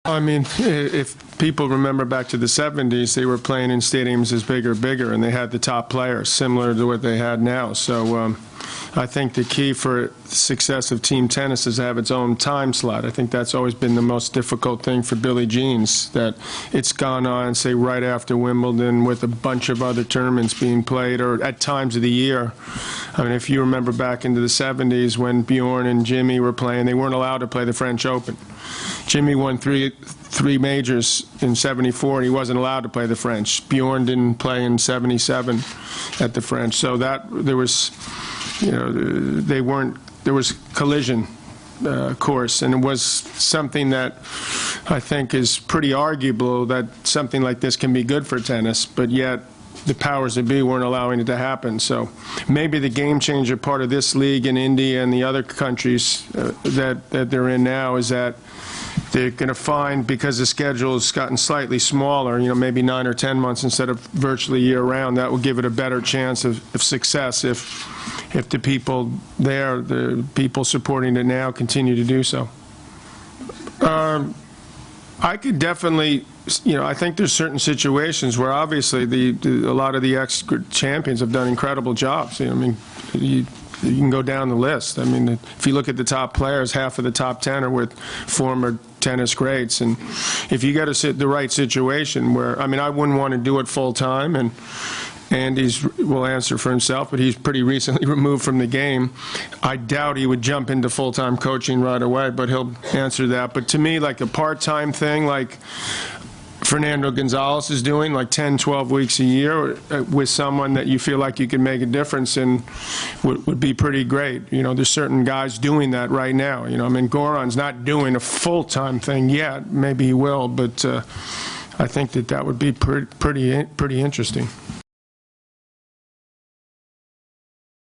I mean, if people remember back to the 70s, they were playing in stadiums as bigger, and they had the top players, similar to what they had now. So I think the key for success of team tennis is to have its own time slot. I think that's always been the most difficult thing for Billie Jean's, that it's gone on, say, right after Wimbledon with a bunch of other tournaments being played, or at times of the year. I mean, if you remember back into the 70s when Bjorn and Jimmy were playing, they weren't allowed to play the French Open. Jimmy won three majors in '74, and he wasn't allowed to play the French. Bjorn didn't play in '77 at the French. So that there was, there was collision course, and it was something that I think is pretty arguable, that something like this can be good for tennis, but yet the powers that be weren't allowing it to happen. So maybe the game changer part of this league in India and the other countries that they're in now is that they're going to find, because the schedule has gotten slightly smaller, maybe 9 or 10 months instead of virtually year-round, that will give it a better chance of success if the people there, the people supporting it now, continue to do so. I could definitely, I think there's certain situations where obviously a lot of the ex-champions have done incredible jobs. I mean, you can go down the list. I mean, if you look at the top players, half of the top 10 are with former tennis greats. And if you got the right situation where, I mean, I wouldn't want to do it full time, and Andy will answer for himself, but he's pretty recently removed from the game. I doubt he would jump into full-time coaching right away, but he'll answer that. But to me, like a part-time thing, like Fernando Gonzalez is doing, like 10, 12 weeks a year with someone that you feel like you can make a difference in, would be pretty great. There's certain guys doing that right now. I mean, Goran's not doing a full-time thing yet. Maybe he will, but I think that would be pretty interesting.